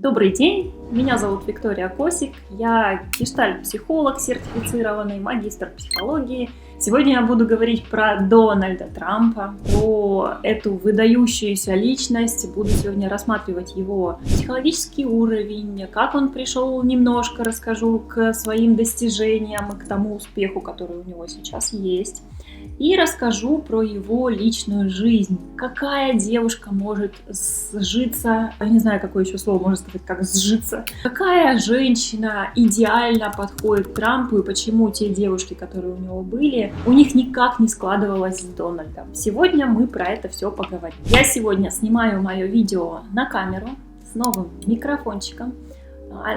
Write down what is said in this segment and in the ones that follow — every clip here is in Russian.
Добрый день, меня зовут Виктория Косик, я гештальт-психолог, сертифицированный магистр психологии. Сегодня я буду говорить про Дональда Трампа, про эту выдающуюся личность. Буду сегодня рассматривать его психологический уровень, как он пришел, немножко расскажу к своим достижениям и к тому успеху, который у него сейчас есть. И расскажу про его личную жизнь. Какая девушка может сжиться, я не знаю, какое еще слово можно сказать, как сжиться. Какая женщина идеально подходит к Трампу и почему те девушки, которые у него были, у них никак не складывалось с Дональдом. Сегодня мы про это все поговорим. Я сегодня снимаю мое видео на камеру с новым микрофончиком.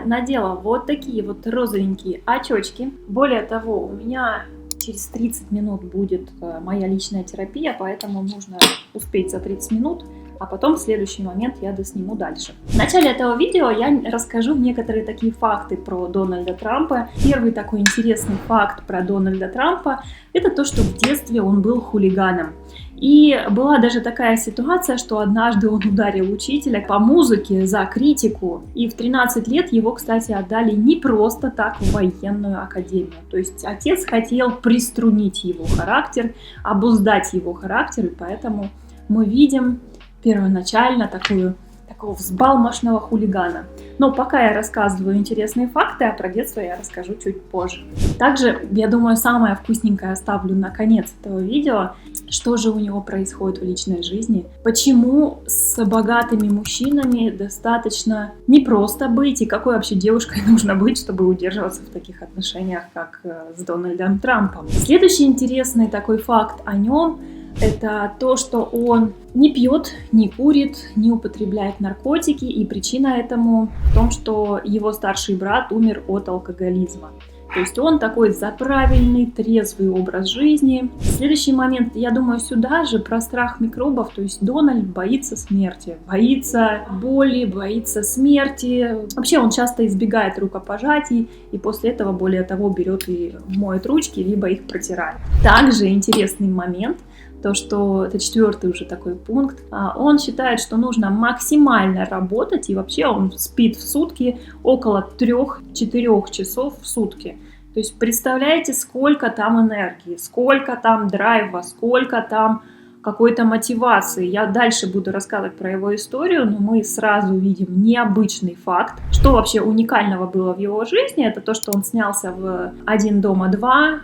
Надела вот такие вот розовенькие очечки. Более того, у меня через 30 минут будет моя личная терапия, поэтому нужно успеть за 30 минут, а потом в следующий момент я досниму дальше. В начале этого видео я расскажу некоторые такие факты про Дональда Трампа. Первый такой интересный факт про Дональда Трампа – это то, что в детстве он был хулиганом. И была даже такая ситуация, что однажды он ударил учителя по музыке за критику. И в 13 лет его, кстати, отдали не просто так в военную академию. То есть отец хотел приструнить его характер, обуздать его характер. И поэтому мы видим первоначально такого взбалмошного хулигана. Но пока я рассказываю интересные факты, а про детство я расскажу чуть позже. Также, я думаю, самое вкусненькое оставлю на конец этого видео. Что же у него происходит в личной жизни? Почему с богатыми мужчинами достаточно непросто быть? И какой вообще девушкой нужно быть, чтобы удерживаться в таких отношениях, как с Дональдом Трампом? Следующий интересный такой факт о нем – это то, что он не пьет, не курит, не употребляет наркотики, и причина этому в том, что его старший брат умер от алкоголизма. То есть он такой за правильный, трезвый образ жизни. Следующий момент, я думаю, сюда же про страх микробов. То есть Дональд боится смерти, боится боли, боится смерти. Вообще он часто избегает рукопожатий и после этого, более того, берет и моет ручки, либо их протирает. Также интересный момент, то, что это четвертый уже такой пункт, он считает, что нужно максимально работать, и вообще он спит в сутки около 3-4 часов в сутки. То есть представляете, сколько там энергии, сколько там драйва, сколько там какой-то мотивации. Я дальше буду рассказывать про его историю, но мы сразу видим необычный факт. Что вообще уникального было в его жизни, это то, что он снялся в «Один дома 2»,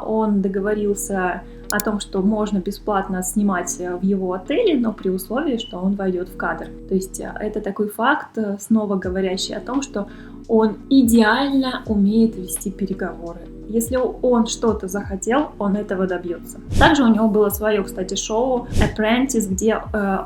он договорился о том, что можно бесплатно снимать в его отеле, но при условии, что он войдет в кадр. То есть это такой факт, снова говорящий о том, что он идеально умеет вести переговоры. Если он что-то захотел, он этого добьется. Также у него было свое, кстати, шоу Apprentice, где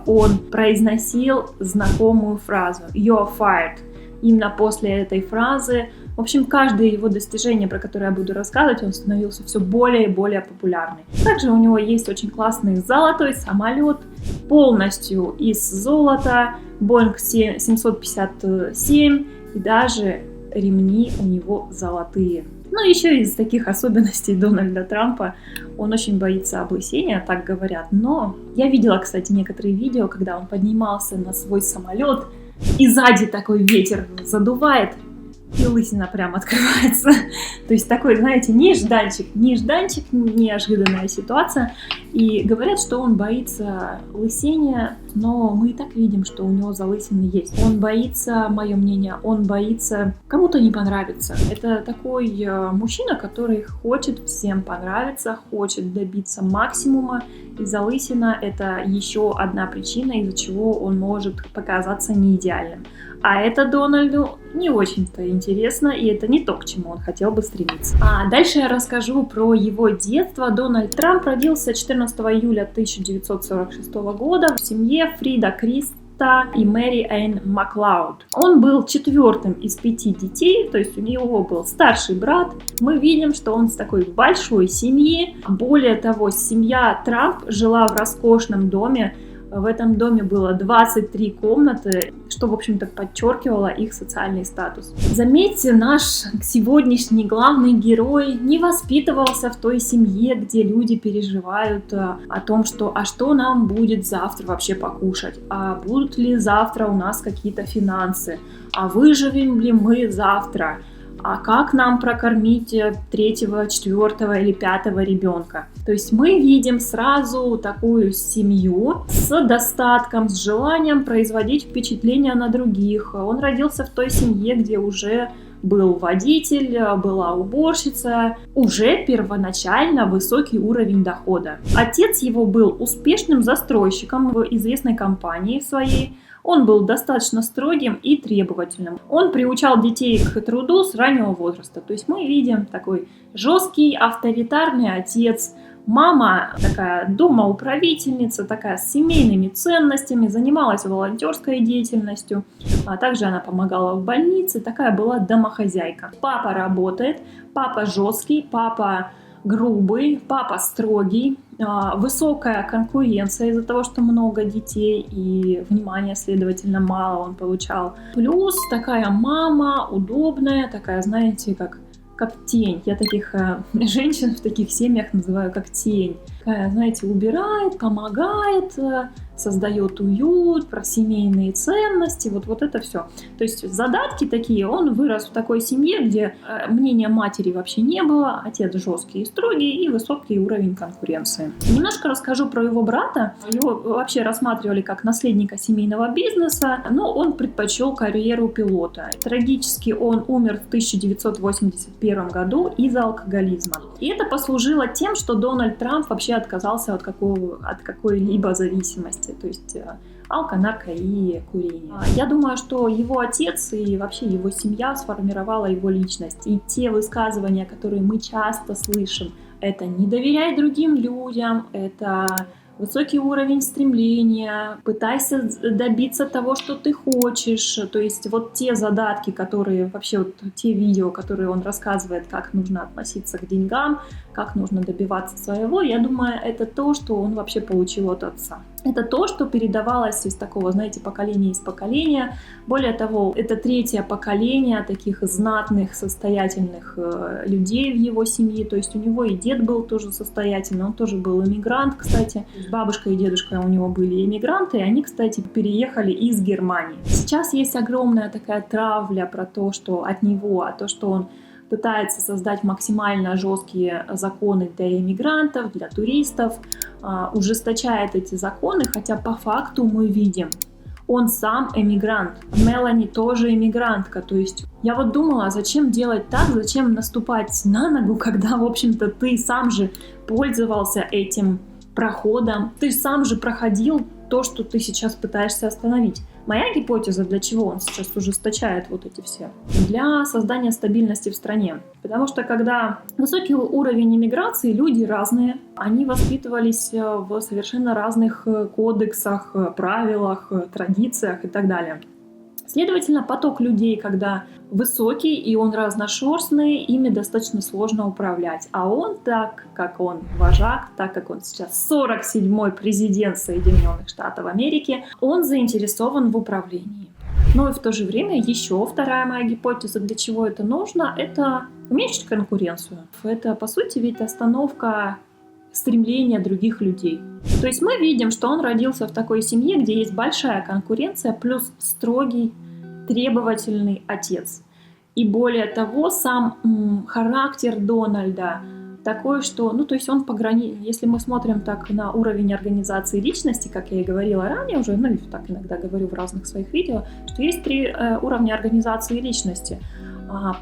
он произносил знакомую фразу «You're fired». Именно после этой фразы, в общем, каждое его достижение, про которое я буду рассказывать, он становился все более и более популярный. Также у него есть очень классный золотой самолет, полностью из золота, Boeing 757, и даже ремни у него золотые. Ну, еще из таких особенностей Дональда Трампа, он очень боится облысения, так говорят. Но я видела, кстати, некоторые видео, когда он поднимался на свой самолет, и сзади такой ветер задувает, и лысина прям открывается. То есть такой, знаете, нежданчик, неожиданная ситуация. И говорят, что он боится лысения, но мы и так видим, что у него залысины есть. Он боится, мое мнение, он боится кому-то не понравиться. Это такой мужчина, который хочет всем понравиться, хочет добиться максимума. И залысина – это еще одна причина, из-за чего он может показаться неидеальным. А это Дональду не очень-то интересно, и это не то, к чему он хотел бы стремиться. А дальше я расскажу про его детство. Дональд Трамп родился 14 июля 1946 года в семье Фрида Криста и Мэри Энн Маклауд. Он был четвертым из 5 детей, то есть у него был старший брат. Мы видим, что он с такой большой семьи. Более того, семья Трамп жила в роскошном доме. В этом доме было 23 комнаты, что, в общем-то, подчеркивало их социальный статус. Заметьте, наш сегодняшний главный герой не воспитывался в той семье, где люди переживают о том, что «а что нам будет завтра вообще покушать? А будут ли завтра у нас какие-то финансы? а выживем ли мы завтра, а как нам прокормить 3-го, 4-го или 5-го ребенка. То есть мы видим сразу такую семью с достатком, с желанием производить впечатление на других. Он родился в той семье, где уже был водитель, была уборщица, уже первоначально высокий уровень дохода. Отец его был успешным застройщиком в известной компании своей. Он был достаточно строгим и требовательным. Он приучал детей к труду с раннего возраста. То есть мы видим такой жесткий, авторитарный отец. Мама такая домоуправительница, такая с семейными ценностями, занималась волонтерской деятельностью, а также она помогала в больнице, такая была домохозяйка. Папа работает, папа жесткий, папа грубый, папа строгий, высокая конкуренция из-за того, что много детей и внимания, следовательно, мало он получал. Плюс такая мама удобная, такая, знаете, как тень. Я таких женщин в таких семьях называю как тень. Такая, знаете, убирает, помогает, создает уют, про семейные ценности, вот это все. То есть задатки такие, он вырос в такой семье, где мнения матери вообще не было, отец жесткий и строгий и высокий уровень конкуренции. Немножко расскажу про его брата. Его вообще рассматривали как наследника семейного бизнеса, но он предпочел карьеру пилота. Трагически он умер в 1981 году из-за алкоголизма. И это послужило тем, что Дональд Трамп вообще отказался от какой-либо зависимости. То есть алко, нарко и курение. Я думаю, что его отец и вообще его семья сформировала его личность. И те высказывания, которые мы часто слышим, это «не доверяй другим людям», это высокий уровень стремления, пытайся добиться того, что ты хочешь. То есть вот те задатки, которые вообще, вот те видео, которые он рассказывает, как нужно относиться к деньгам, как нужно добиваться своего, я думаю, это то, что он вообще получил от отца. Это то, что передавалось из такого, знаете, поколения из поколения. Более того, это 3-е поколение таких знатных, состоятельных людей в его семье. То есть у него и дед был тоже состоятельный, он тоже был иммигрант, кстати. Бабушка и дедушка у него были иммигранты, и они, кстати, переехали из Германии. Сейчас есть огромная такая травля про то, что от него, а то, что он пытается создать максимально жесткие законы для иммигрантов, для туристов, ужесточает эти законы, хотя по факту мы видим, он сам эмигрант. Мелани тоже эмигрантка. То есть я вот думала, зачем делать так, зачем наступать на ногу, когда, в общем-то, ты сам же пользовался этим проходом, ты сам же проходил то, что ты сейчас пытаешься остановить. Моя гипотеза, для чего он сейчас ужесточает вот эти все? Для создания стабильности в стране. Потому что когда высокий уровень иммиграции, люди разные, они воспитывались в совершенно разных кодексах, правилах, традициях и так далее. Следовательно, поток людей, когда высокий и он разношерстный, ими достаточно сложно управлять. А он, так как он вожак, так как он сейчас 47-й президент Соединенных Штатов Америки, он заинтересован в управлении. Но и в то же время еще вторая моя гипотеза, для чего это нужно, это уменьшить конкуренцию. Это, по сути, ведь остановка стремления других людей. То есть мы видим, что он родился в такой семье, где есть большая конкуренция, плюс строгий, требовательный отец. И более того, сам характер Дональда такой, что, то есть он если мы смотрим так на уровень организации личности, как я и говорила ранее уже, и так иногда говорю в разных своих видео, что есть 3 уровня организации личности.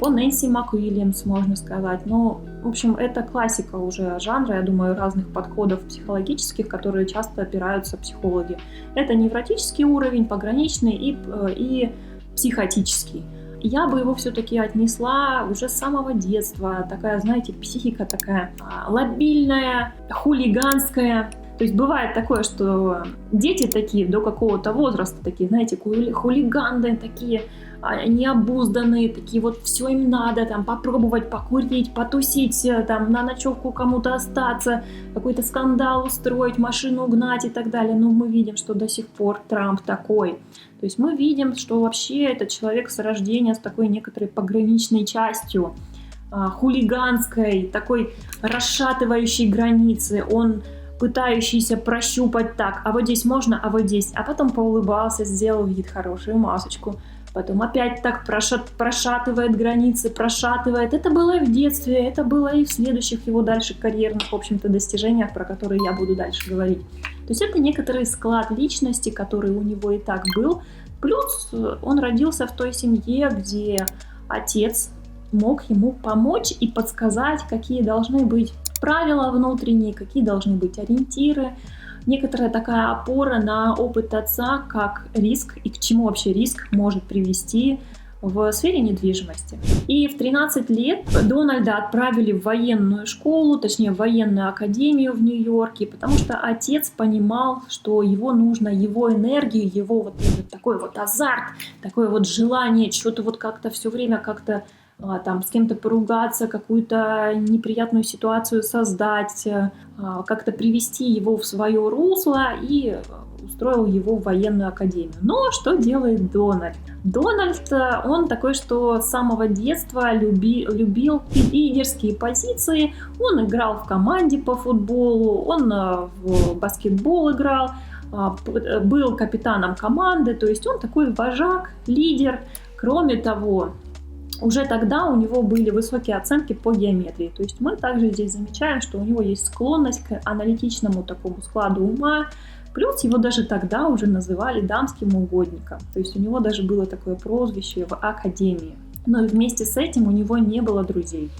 По Нэнси МакУильямс, можно сказать. В общем, это классика уже жанра, я думаю, разных подходов психологических, которые часто опираются психологи. Это невротический уровень, пограничный и психотический. Я бы его все-таки отнесла уже с самого детства. Такая, знаете, психика такая лобильная, хулиганская. То есть бывает такое, что дети такие до какого-то возраста, такие, знаете, хулиганы, такие необузданные, такие вот все им надо, там, попробовать покурить, потусить, там, на ночевку кому-то остаться, какой-то скандал устроить, машину угнать и так далее. Но мы видим, что до сих пор Трамп такой. То есть мы видим, что вообще этот человек с рождения с такой некоторой пограничной частью, хулиганской, такой расшатывающей границы. Он пытающийся прощупать так, а вот здесь можно, а вот здесь. А потом поулыбался, сделал вид, хорошую масочку. потом опять так прошатывает границы, прошатывает. Это было и в детстве, это было и в следующих его дальше карьерных, в общем-то, достижениях, про которые я буду дальше говорить. То есть это некоторый склад личности, который у него и так был. Плюс он родился в той семье, где отец мог ему помочь и подсказать, какие должны быть правила внутренние, какие должны быть ориентиры. Некоторая такая опора на опыт отца, как риск и к чему вообще риск может привести в сфере недвижимости. И в 13 лет Дональда отправили в военную школу, точнее в военную академию в Нью-Йорке, потому что отец понимал, что его нужно, его энергию, его вот такой вот азарт, такое вот желание что-то вот как-то все время как-то там с кем-то поругаться, какую-то неприятную ситуацию создать, как-то привести его в свое русло, и устроил его в военную академию. Но что делает Дональд? Дональд, он такой, что с самого детства любил лидерские позиции. Он играл в команде по футболу, он в баскетбол играл, был капитаном команды, то есть он такой вожак, лидер. Кроме того, уже тогда у него были высокие оценки по геометрии. То есть мы также здесь замечаем, что у него есть склонность к аналитичному такому складу ума. Плюс его даже тогда уже называли дамским угодником. То есть у него даже было такое прозвище в академии. Но вместе с этим у него не было друзей.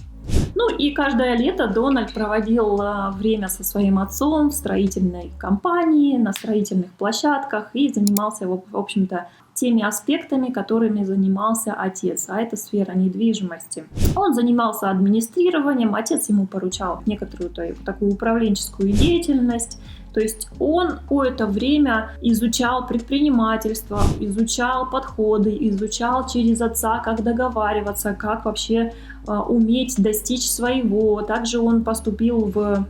Ну и каждое лето Дональд проводил время со своим отцом в строительной компании, на строительных площадках и занимался, в общем-то, теми аспектами, которыми занимался отец, а это сфера недвижимости. Он занимался администрированием, отец ему поручал некоторую такую управленческую деятельность. То есть он какое-то время изучал предпринимательство, изучал подходы, изучал через отца, как договариваться, как вообще уметь достичь своего. Также он поступил в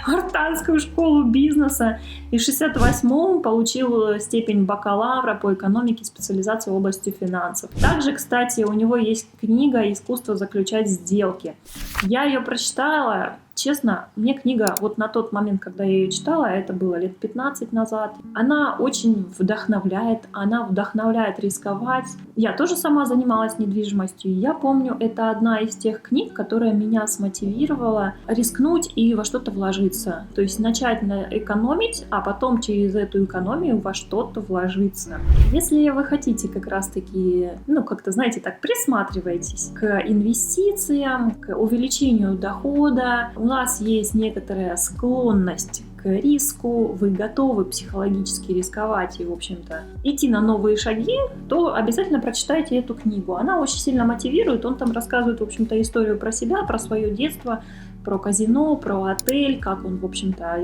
Ортанскую школу бизнеса и в 1968-м получил степень бакалавра по экономике, специализацию в области финансов. Также, кстати, у него есть книга «Искусство заключать сделки». Я ее прочитала. Честно, мне книга вот на тот момент, когда я ее читала, это было лет 15 назад, она очень вдохновляет, она вдохновляет рисковать. Я тоже сама занималась недвижимостью, и я помню, это одна из тех книг, которая меня смотивировала рискнуть и во что-то вложиться. То есть начать экономить, а потом через эту экономию во что-то вложиться. Если вы хотите как раз-таки, как-то, знаете, так присматриваетесь к инвестициям, к увеличению дохода, у вас есть некоторая склонность к риску, вы готовы психологически рисковать и, в общем-то, идти на новые шаги, то обязательно прочитайте эту книгу. Она очень сильно мотивирует, он там рассказывает, в общем-то, историю про себя, про свое детство, про казино, про отель, как он, в общем-то,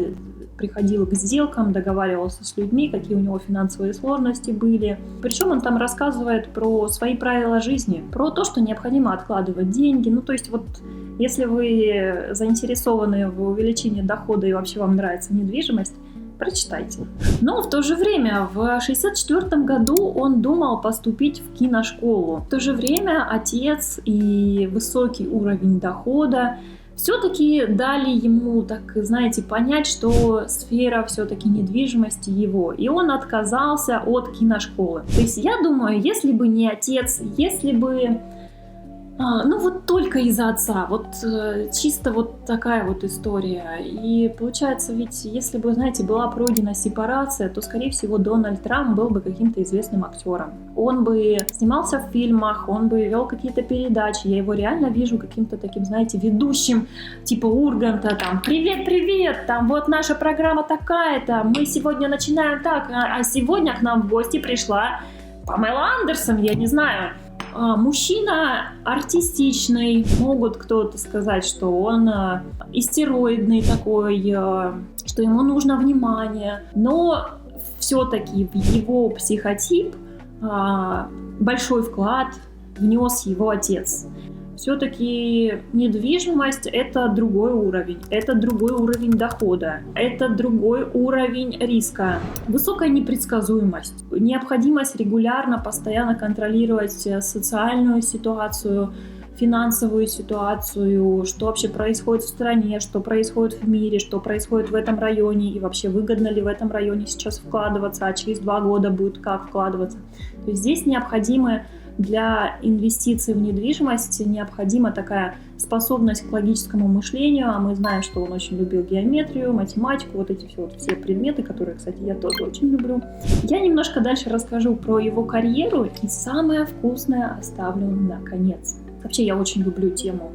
приходил к сделкам, договаривался с людьми, какие у него финансовые сложности были. Причем он там рассказывает про свои правила жизни, про то, что необходимо откладывать деньги. То есть вот если вы заинтересованы в увеличении дохода и вообще вам нравится недвижимость, прочитайте. Но в то же время в 1964 году он думал поступить в киношколу. В то же время отец и высокий уровень дохода все-таки дали ему, так знаете, понять, что сфера все-таки недвижимости его. И он отказался от киношколы. То есть я думаю, если бы не отец, если бы только из-за отца, чисто такая история. И получается, ведь если бы, знаете, была пройдена сепарация, то, скорее всего, Дональд Трамп был бы каким-то известным актером. Он бы снимался в фильмах, он бы вел какие-то передачи. Я его реально вижу каким-то таким, знаете, ведущим, типа Урганта, там, привет, там, вот наша программа такая-то, мы сегодня начинаем так, а сегодня к нам в гости пришла Памела Андерсон, я не знаю. Мужчина артистичный, могут кто-то сказать, что он истероидный такой, что ему нужно внимание, но все-таки в его психотип большой вклад внес его отец. Все-таки недвижимость – это другой уровень, это другой уровень дохода, это другой уровень риска, высокая непредсказуемость, необходимость регулярно, постоянно контролировать социальную ситуацию, финансовую ситуацию, что вообще происходит в стране, что происходит в мире, что происходит в этом районе и вообще выгодно ли в этом районе сейчас вкладываться, а через 2 года будет как вкладываться. То есть здесь необходимо для инвестиций в недвижимость необходима такая способность к логическому мышлению, а мы знаем, что он очень любил геометрию, математику, вот эти все предметы, которые, кстати, я тоже очень люблю. Я немножко дальше расскажу про его карьеру, и самое вкусное оставлю на конец. Вообще я очень люблю тему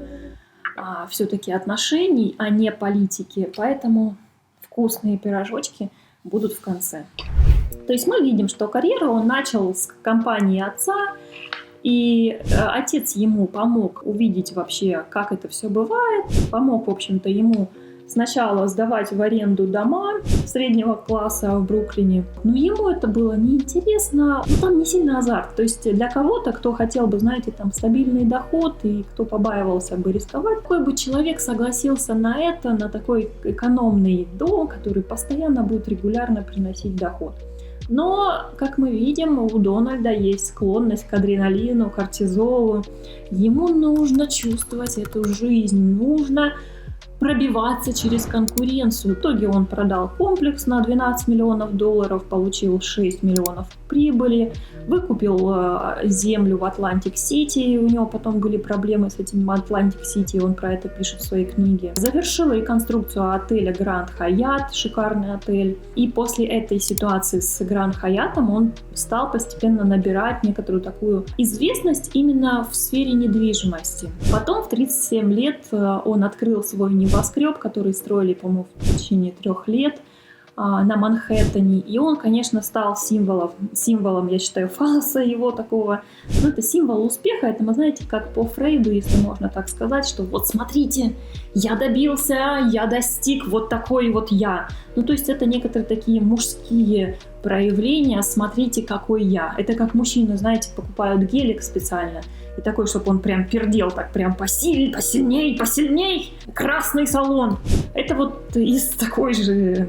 все-таки отношений, а не политики, поэтому вкусные пирожочки будут в конце. То есть мы видим, что карьеру он начал с компании отца, и отец ему помог увидеть вообще, как это все бывает, помог, в общем-то, ему сначала сдавать в аренду дома среднего класса в Бруклине, но ему это было неинтересно, там не сильно азарт. То есть для кого-то, кто хотел бы, знаете, там стабильный доход и кто побаивался бы рисковать, такой бы человек согласился на это, на такой экономный дом, который постоянно будет регулярно приносить доход. Но, как мы видим, у Дональда есть склонность к адреналину, кортизолу. Ему нужно чувствовать эту жизнь, нужно пробиваться через конкуренцию. В итоге он продал комплекс на $12 миллионов, получил 6 миллионов прибыли, выкупил землю в Атлантик-Сити, у него потом были проблемы с этим Атлантик-Сити, он про это пишет в своей книге. Завершил реконструкцию отеля Гранд Хайат, шикарный отель, и после этой ситуации с Гранд Хаятом он стал постепенно набирать некоторую такую известность именно в сфере недвижимости. Потом в 37 лет он открыл свой небоскреб, который строили, по-моему, в течение 3 лет на Манхэттене. И он, конечно, стал символом, я считаю, фаллоса его такого. Ну, это символ успеха. Это, вы знаете, как по Фрейду, если можно так сказать, что вот смотрите, я добился, я достиг, вот такой вот я. Ну, то есть это некоторые такие мужские проявления, смотрите, какой я. Это как мужчины, знаете, покупают гелик специально, и такой, чтобы он прям пердел, так прям посильней, красный салон. Это вот из такой же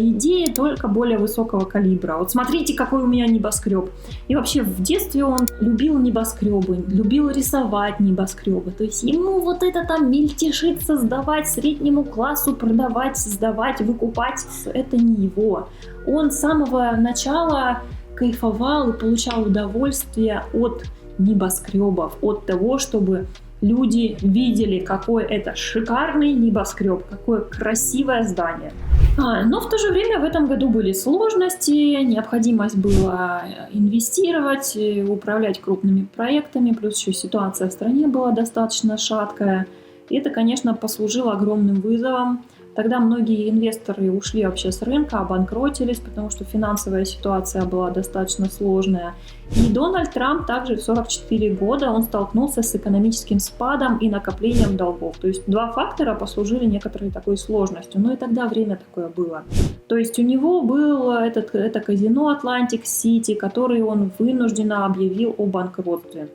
идеи, только более высокого калибра. Вот смотрите, какой у меня небоскреб. И вообще в детстве он любил небоскребы, любил рисовать небоскребы. То есть ему вот это там мельтешиться, сдавать среднему классу, продавать, сдавать, выкупать, это не его. Он с самого начала кайфовал и получал удовольствие от небоскребов, от того, чтобы люди видели, какой это шикарный небоскреб, какое красивое здание. Но в то же время в этом году были сложности, необходимость была инвестировать, управлять крупными проектами, плюс еще ситуация в стране была достаточно шаткая. И это, конечно, послужило огромным вызовом. Тогда многие инвесторы ушли вообще с рынка, обанкротились, потому что финансовая ситуация была достаточно сложная. И Дональд Трамп также в 44 года он столкнулся с экономическим спадом и накоплением долгов. То есть 2 фактора послужили некоторой такой сложностью. Но и тогда время такое было. То есть у него было это казино Атлантик-Сити, который он вынужденно объявил о банкротстве.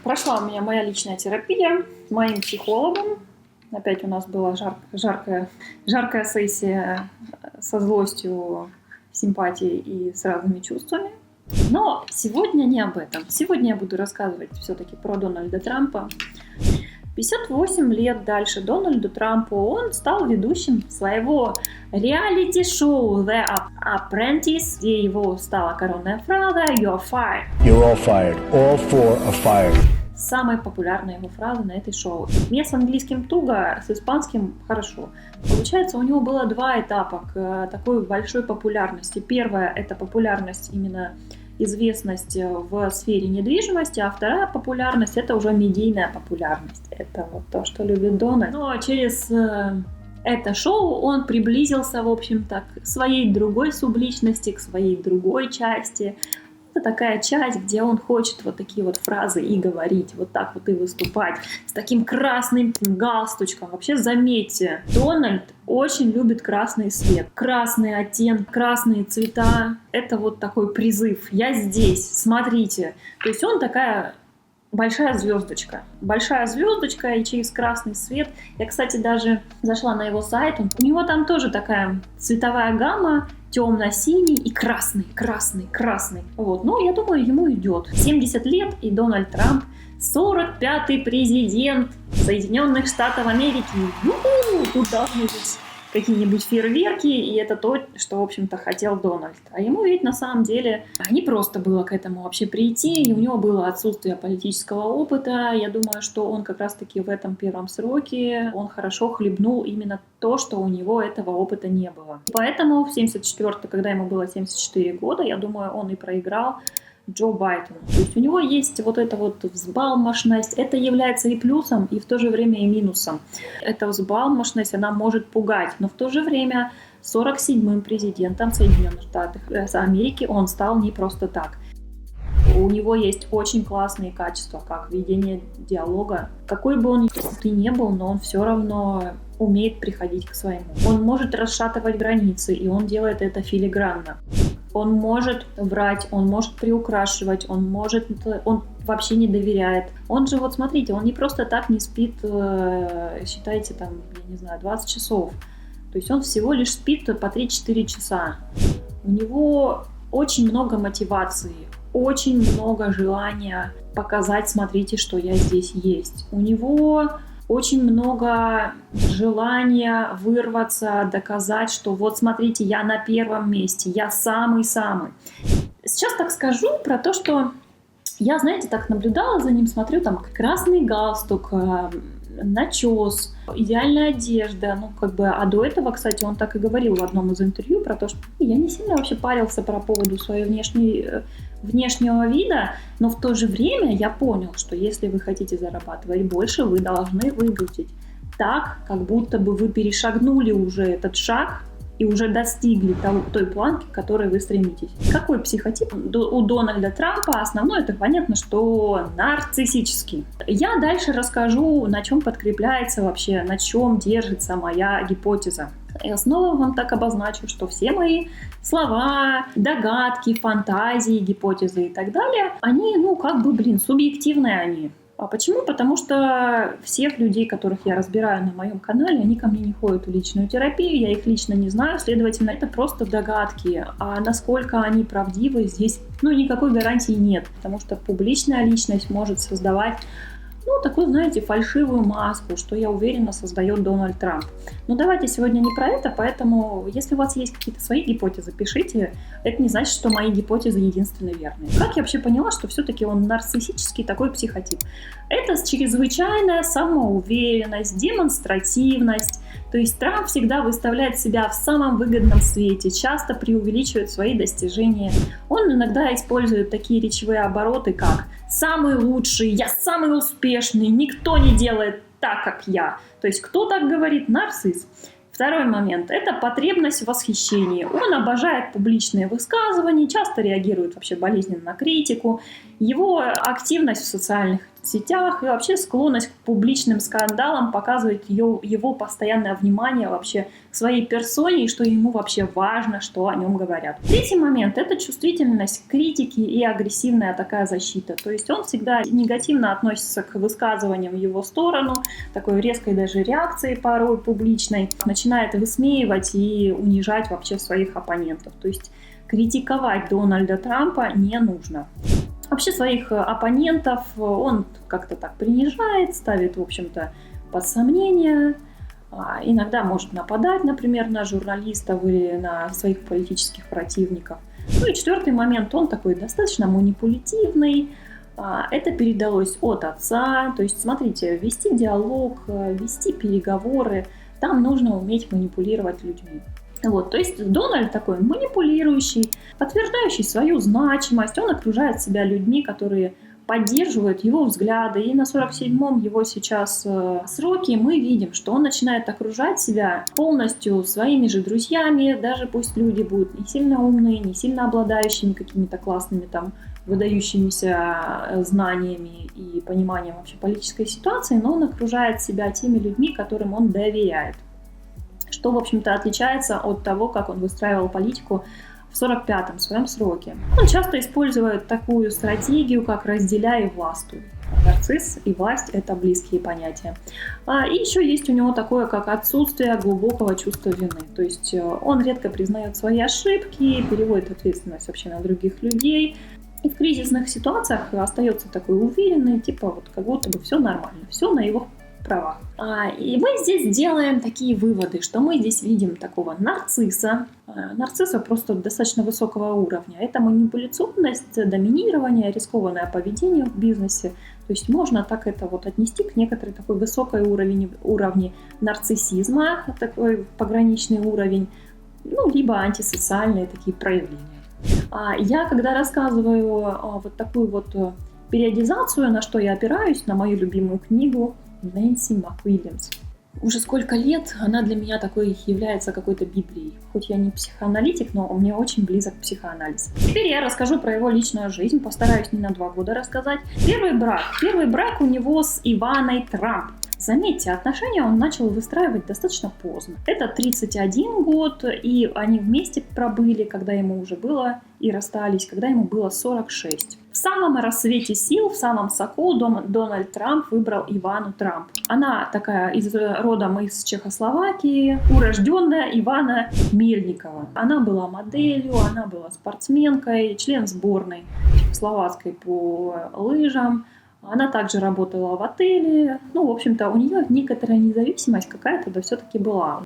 Прошла у меня моя личная терапия с моим психологом. Опять у нас была жаркая сессия со злостью, симпатией и с разными чувствами. Но сегодня не об этом. Сегодня я буду рассказывать все-таки про Дональда Трампа. 58 лет дальше Дональду Трампу он стал ведущим своего реалити-шоу The Apprentice, где его стала коронная фраза «You're fired». You're all fired. All four are fired. Самая популярная его фраза на этой шоу. Мне с английским туго, с испанским хорошо. Получается, у него было 2 этапа к такой большой популярности. Первая – это популярность, именно известность в сфере недвижимости, а вторая популярность – это уже медийная популярность. Это вот то, что любит Дональд. Но через это шоу он приблизился, в общем-то, к своей другой субличности, к своей другой части. Это такая часть, где он хочет вот такие вот фразы и говорить, вот так вот и выступать, с таким красным галстучком. Вообще заметьте, Дональд очень любит красный свет, красный оттенок, красные цвета. Это вот такой призыв. Я здесь, смотрите. То есть он такая большая звездочка, и через красный свет. Я, кстати, даже зашла на его сайт. У него там тоже такая цветовая гамма темно-синий и красный. Вот, но я думаю, ему идет. 70 лет, и Дональд Трамп 45-й президент Соединенных Штатов Америки. Тут должны быть какие-нибудь фейерверки, и это то, что, в общем-то, хотел Дональд. А ему ведь на самом деле не просто было к этому вообще прийти, и у него было отсутствие политического опыта. Я думаю, что он как раз-таки в этом первом сроке, он хорошо хлебнул именно то, что у него этого опыта не было. Поэтому в 74-й, когда ему было 74 года, я думаю, он и проиграл Джо Байдену. То есть у него есть вот эта вот взбалмошность. Это является и плюсом, и в то же время и минусом. Эта взбалмошность, она может пугать, но в то же время 47-м президентом Соединенных Штатов Америки он стал не просто так. У него есть очень классные качества, как ведение диалога. Какой бы он ни был, но он все равно умеет приходить к своему. Он может расшатывать границы, и он делает это филигранно. Он может врать, он может приукрашивать, он вообще не доверяет. Он же, вот смотрите, он не просто так не спит, считайте, там, я не знаю, 20 часов. То есть он всего лишь спит по 3-4 часа. У него очень много мотивации, очень много желания показать, смотрите, что я здесь есть. У него очень много желания вырваться, доказать, что вот смотрите, я на первом месте, я самый-самый. Сейчас так скажу про то, что я, знаете, так наблюдала за ним, смотрю, там красный галстук, начес, идеальная одежда, а до этого, кстати, он так и говорил в одном из интервью про то, что я не сильно вообще парился по поводу своей внешнего вида, но в то же время я понял, что если вы хотите зарабатывать больше, вы должны выглядеть так, как будто бы вы перешагнули уже этот шаг и уже достигли той планки, к которой вы стремитесь. Какой психотип у Дональда Трампа? Основной, это понятно, что нарциссический. Я дальше расскажу, на чем подкрепляется вообще, на чем держится моя гипотеза. И снова вам так обозначу, что все мои слова, догадки, фантазии, гипотезы и так далее, они, субъективные они. А почему? Потому что всех людей, которых я разбираю на моем канале, они ко мне не ходят в личную терапию, я их лично не знаю, следовательно, это просто догадки. А насколько они правдивы, здесь никакой гарантии нет, потому что публичная личность может создавать такую, знаете, фальшивую маску, что, я уверена, создает Дональд Трамп. Но давайте сегодня не про это, поэтому, если у вас есть какие-то свои гипотезы, пишите. Это не значит, что мои гипотезы единственно верные. Как я вообще поняла, что все-таки он нарциссический такой психотип? Это чрезвычайная самоуверенность, демонстративность. То есть Трамп всегда выставляет себя в самом выгодном свете, часто преувеличивает свои достижения. Он иногда использует такие речевые обороты, как «самый лучший», «я самый успешный», «никто не делает так, как я». То есть кто так говорит? Нарцисс. Второй момент – это потребность в восхищении. Он обожает публичные высказывания, часто реагирует вообще болезненно на критику. Его активность в социальных сетях и вообще склонность к публичным скандалам показывает его постоянное внимание вообще к своей персоне и что ему вообще важно, что о нем говорят. Третий момент – это чувствительность к критике и агрессивная такая защита. То есть он всегда негативно относится к высказываниям в его сторону, такой резкой даже реакции порой публичной, начинает высмеивать и унижать вообще своих оппонентов. То есть критиковать Дональда Трампа не нужно. Вообще своих оппонентов он как-то так принижает, ставит, в общем-то, под сомнение. Иногда может нападать, например, на журналистов или на своих политических противников. И четвертый момент, он такой достаточно манипулятивный. Это передалось от отца. То есть, смотрите, вести диалог, вести переговоры, там нужно уметь манипулировать людьми. То есть Дональд такой манипулирующий, подтверждающий свою значимость. Он окружает себя людьми, которые поддерживают его взгляды. И на 47-м его сейчас сроке мы видим, что он начинает окружать себя полностью своими же друзьями. Даже пусть люди будут не сильно умные, не сильно обладающими какими-то классными выдающимися знаниями и пониманием вообще политической ситуации, но он окружает себя теми людьми, которым он доверяет. Что, в общем-то, отличается от того, как он выстраивал политику в 45-м своем сроке. Он часто использует такую стратегию, как «разделяй и властвуй». Нарцисс и власть – это близкие понятия. И еще есть у него такое, как отсутствие глубокого чувства вины. То есть он редко признает свои ошибки, переводит ответственность вообще на других людей. И в кризисных ситуациях остается такой уверенный, типа вот как будто бы все нормально, все на его правах. И мы здесь делаем такие выводы, что мы здесь видим такого нарцисса. Нарцисса просто достаточно высокого уровня. Это манипуляционность, доминирование, рискованное поведение в бизнесе. То есть можно так это вот отнести к некоторой такой высокой уровне нарциссизма, такой пограничный уровень, либо антисоциальные такие проявления. Я, когда рассказываю вот такую вот периодизацию, на что я опираюсь, на мою любимую книгу Нэнси МакУильямс. Уже сколько лет она для меня такой является какой-то библией. Хоть я не психоаналитик, но мне очень близок психоанализ. Теперь я расскажу про его личную жизнь, постараюсь не на 2 года рассказать. Первый брак у него с Иваной Трамп. Заметьте, отношения он начал выстраивать достаточно поздно. Это 31 год, и они вместе пробыли, когда ему уже было, и расстались, когда ему было 46. В самом рассвете сил, в самом соку Дональд Трамп выбрал Ивану Трамп. Она такая родом из Чехословакии, урожденная Ивана Мельникова. Она была моделью, она была спортсменкой, член сборной чехословацкой по лыжам. Она также работала в отеле. В общем-то, у нее некоторая независимость какая-то, да, все-таки была.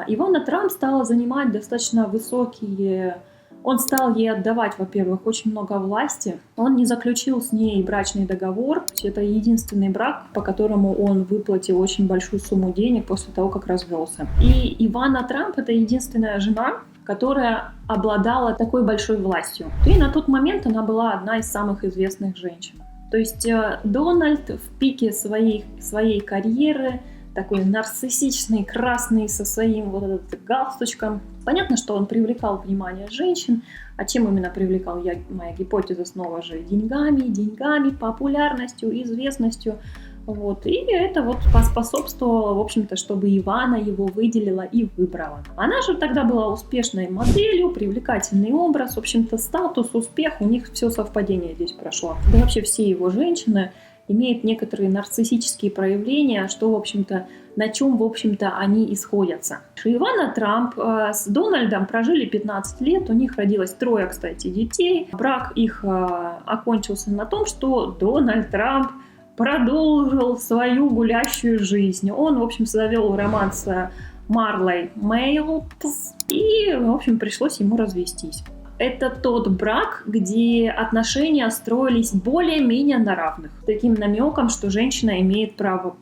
Ивана Трамп стала занимать достаточно высокие... Он стал ей отдавать, во-первых, очень много власти. Он не заключил с ней брачный договор. Это единственный брак, по которому он выплатил очень большую сумму денег после того, как развелся. И Ивана Трамп – это единственная жена, которая обладала такой большой властью. И на тот момент она была одна из самых известных женщин. То есть Дональд в пике своей карьеры, такой нарциссичный, красный, со своим вот этим галстучком. Понятно, что он привлекал внимание женщин. А чем именно привлекал? Моя гипотеза снова же деньгами, популярностью, известностью. Вот. И это вот поспособствовало, в общем-то, чтобы Ивана его выделила и выбрала. Она же тогда была успешной моделью, привлекательный образ, в общем-то, статус, успех, у них все совпадение здесь прошло. Да вообще все его женщины имеют некоторые нарциссические проявления, что, в общем-то, на чем, в общем-то, они исходятся. Ивана Трамп с Дональдом прожили 15 лет, у них родилось 3, кстати, детей. Брак их окончился на том, что Дональд Трамп продолжил свою гулящую жизнь. Он, в общем, завел роман с Марлой Мейлпс, и, в общем, пришлось ему развестись. Это тот брак, где отношения строились более-менее на равных. Таким намеком, что женщина имеет право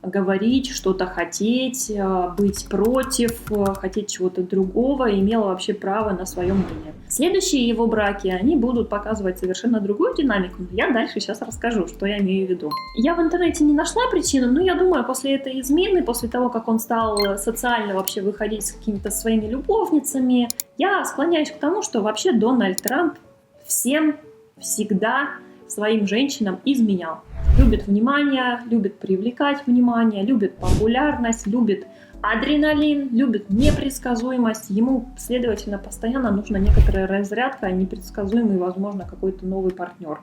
говорить, что-то хотеть, быть против, хотеть чего-то другого, имела вообще право на свое мнение. Следующие его браки, они будут показывать совершенно другую динамику. Я дальше сейчас расскажу, что я имею в виду. Я в интернете не нашла причину, но я думаю, после этой измены, после того, как он стал социально вообще выходить с какими-то своими любовницами, я склоняюсь к тому, что вообще Дональд Трамп всем всегда своим женщинам изменял. Любит внимание, любит привлекать внимание, любит популярность, любит адреналин, любит непредсказуемость. Ему, следовательно, постоянно нужна некоторая разрядка, непредсказуемый, возможно, какой-то новый партнер.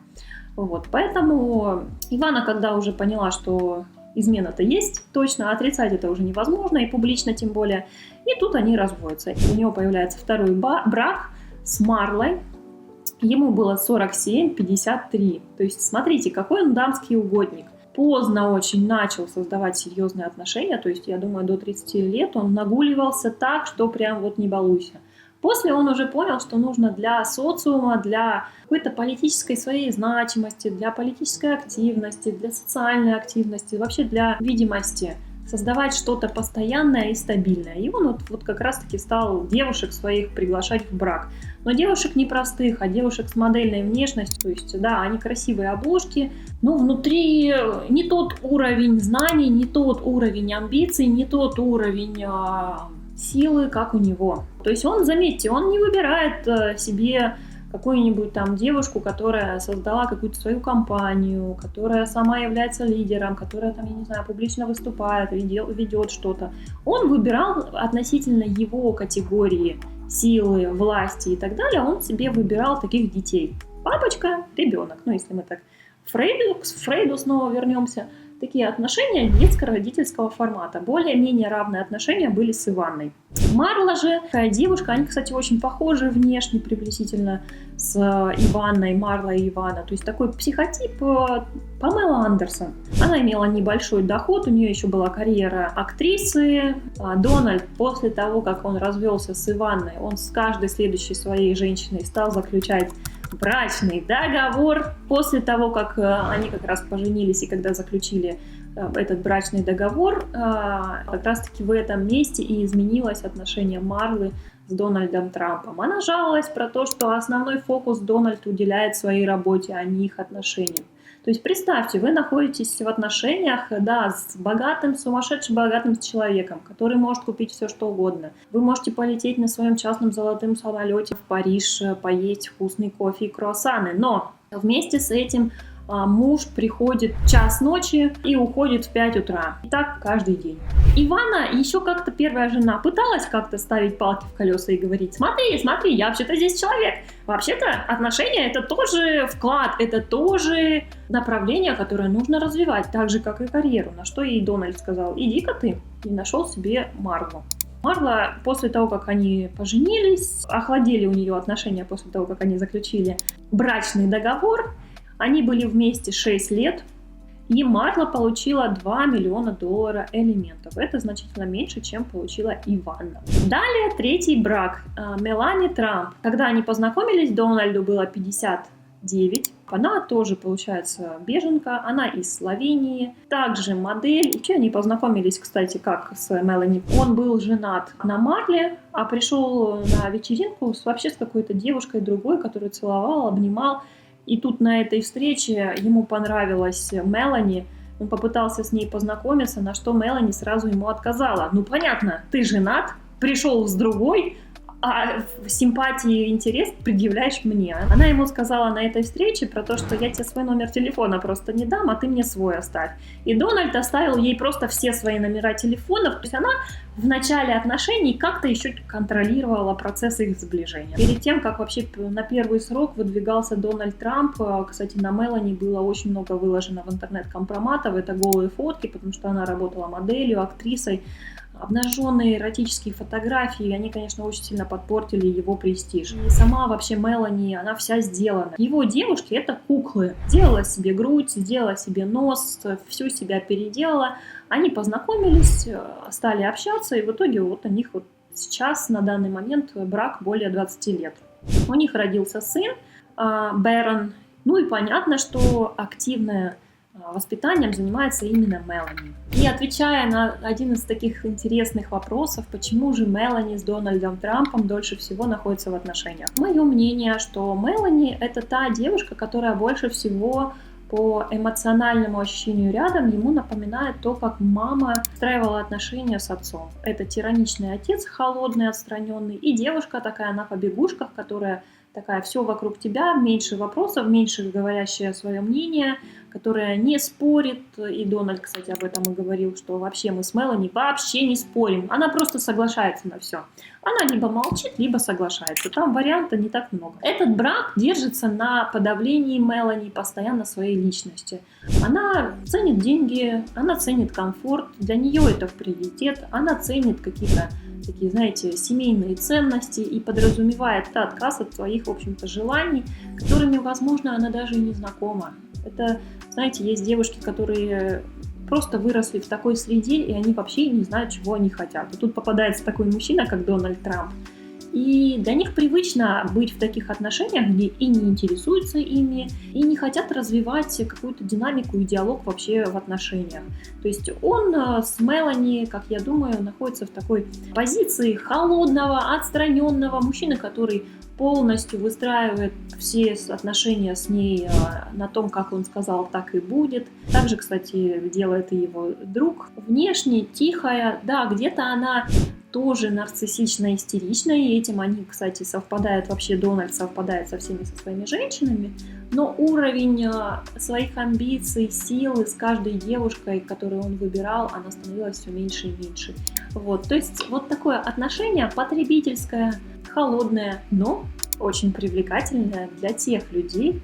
Вот. Поэтому Ивана, когда уже поняла, что измена-то есть, точно, отрицать это уже невозможно, и публично тем более, и тут они разводятся. У него появляется второй брак с Марлой. Ему было 47-53. То есть, смотрите, какой он дамский угодник. Поздно очень начал создавать серьезные отношения. То есть, я думаю, до 30 лет он нагуливался так, что прям вот не балуйся. После он уже понял, что нужно для социума, для какой-то политической своей значимости, для политической активности, для социальной активности, вообще для видимости создавать что-то постоянное и стабильное. И он вот как раз-таки стал девушек своих приглашать в брак. Но девушек не простых, а девушек с модельной внешностью. То есть, да, они красивые обложки, но внутри не тот уровень знаний, не тот уровень амбиций, не тот уровень силы, как у него. То есть он, заметьте, он не выбирает себе какую-нибудь там девушку, которая создала какую-то свою компанию, которая сама является лидером, которая там, я не знаю, публично выступает, ведет что-то. Он выбирал относительно его категории силы, власти и так далее, он себе выбирал таких детей. Папочка, ребенок, если мы так К Фрейду снова вернемся. Такие отношения детско-родительского формата. Более-менее равные отношения были с Иванной. Марла же, такая девушка, они, кстати, очень похожи внешне приблизительно с Иванной, Марла и Ивана. То есть такой психотип Памела Андерсон. Она имела небольшой доход, у нее еще была карьера актрисы. Дональд, после того, как он развелся с Иванной, он с каждой следующей своей женщиной стал заключать брачный договор. После того, как они как раз поженились и когда заключили этот брачный договор, как раз-таки в этом месте и изменилось отношение Марлы с Дональдом Трампом. Она жаловалась про то, что основной фокус Дональд уделяет своей работе, а не их отношениям. То есть представьте, вы находитесь в отношениях, да, с богатым, сумасшедшим богатым человеком, который может купить все, что угодно. Вы можете полететь на своем частном золотом самолете в Париж, поесть вкусный кофе и круассаны, но вместе с этим муж приходит в час ночи и уходит в 5 утра. И так каждый день. Ивана, еще как-то первая жена, пыталась как-то ставить палки в колеса и говорить: смотри, я вообще-то здесь человек. Вообще-то отношения — это тоже вклад, это тоже направление, которое нужно развивать, так же, как и карьеру. На что ей Дональд сказал: иди-ка ты, и нашел себе Марлу. Марла, после того, как они поженились, охладели у нее отношения после того, как они заключили брачный договор. Они были вместе 6 лет, и Марла получила $2 миллиона алиментов. Это значительно меньше, чем получила Иванна. Далее третий брак. Мелани Трамп. Когда они познакомились, Дональду было 59. Она тоже, получается, беженка. Она из Словении. Также модель. И они познакомились, кстати, как с Мелани. Он был женат на Марле, а пришел на вечеринку вообще с какой-то девушкой другой, которую целовал, обнимал. И тут на этой встрече ему понравилась Мелани, он попытался с ней познакомиться, на что Мелани сразу ему отказала. Ну понятно, ты женат, пришел с другой, а симпатии и интерес предъявляешь мне. Она ему сказала на этой встрече про то, что я тебе свой номер телефона просто не дам, а ты мне свой оставь. И Дональд оставил ей просто все свои номера телефонов. То есть она в начале отношений как-то еще контролировала процесс их сближения. Перед тем, как вообще на первый срок выдвигался Дональд Трамп, кстати, на Мелани было очень много выложено в интернет компроматов. Это голые фотки, потому что она работала моделью, актрисой. Обнаженные эротические фотографии, они, конечно, очень сильно подпортили его престиж. И сама вообще Мелани, она вся сделана. Его девушки — это куклы. Сделала себе грудь, сделала себе нос, всю себя переделала. Они познакомились, стали общаться, и в итоге вот у них вот сейчас, на данный момент, брак более 20 лет. У них родился сын, Бэрон. Ну и понятно, что активная воспитанием занимается именно Мелани. И отвечая на один из таких интересных вопросов, почему же Мелани с Дональдом Трампом дольше всего находится в отношениях. Мое мнение, что Мелани — это та девушка, которая больше всего по эмоциональному ощущению рядом ему напоминает то, как мама встраивала отношения с отцом. Это тираничный отец, холодный, отстраненный, и девушка такая на побегушках, которая такая все вокруг тебя, меньше вопросов, меньше говорящая свое мнение, которая не спорит. И Дональд, кстати, об этом и говорил, что вообще мы с Мелани вообще не спорим. Она просто соглашается на все. Она либо молчит, либо соглашается. Там вариантов не так много. Этот брак держится на подавлении Мелани постоянно своей личности. Она ценит деньги, она ценит комфорт, для нее это приоритет, она ценит какие-то такие, знаете, семейные ценности и подразумевает отказ от своих, в общем-то, желаний, которыми, возможно, она даже и не знакома. Это, знаете, есть девушки, которые просто выросли в такой среде, и они вообще не знают, чего они хотят. И тут попадается такой мужчина, как Дональд Трамп. И для них привычно быть в таких отношениях, где и не интересуются ими, и не хотят развивать какую-то динамику и диалог вообще в отношениях. То есть он с Мелани, как я думаю, находится в такой позиции холодного, отстраненного мужчины, который полностью выстраивает все отношения с ней на том, как он сказал, так и будет. Также, кстати, делает и его друг. Внешне тихая, да, где-то она тоже нарциссичная, истеричная, и этим они, кстати, совпадают, вообще Дональд совпадает со всеми со своими женщинами, но уровень своих амбиций, силы с каждой девушкой, которую он выбирал, она становилась все меньше и меньше. Вот, то есть вот такое отношение потребительское, холодное, но очень привлекательное для тех людей,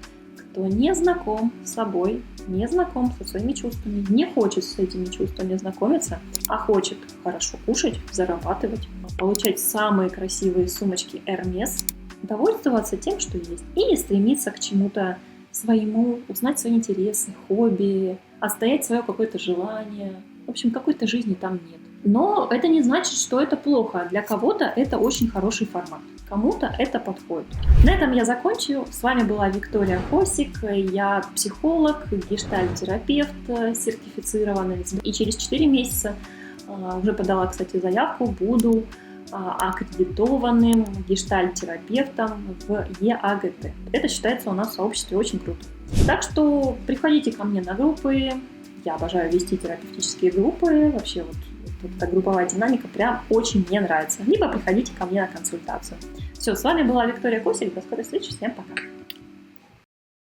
кто не знаком с собой, не знаком со своими чувствами, не хочет с этими чувствами знакомиться, а хочет хорошо кушать, зарабатывать, получать самые красивые сумочки Hermes, довольствоваться тем, что есть, и не стремиться к чему-то своему, узнать свои интересы, хобби, отстоять свое какое-то желание. В общем, какой-то жизни там нет. Но это не значит, что это плохо. Для кого-то это очень хороший формат. Кому-то это подходит. На этом я закончу. С вами была Виктория Косик. Я психолог, гештальт-терапевт сертифицированный. И через 4 месяца уже подала, кстати, заявку, буду аккредитованным гештальт-терапевтом в ЕАГТ. Это считается у нас в сообществе очень круто. Так что приходите ко мне на группы. Я обожаю вести терапевтические группы. Вообще вот эта групповая динамика прям очень мне нравится. Либо приходите ко мне на консультацию. Все, с вами была Виктория Косик. До скорой встречи. Всем пока.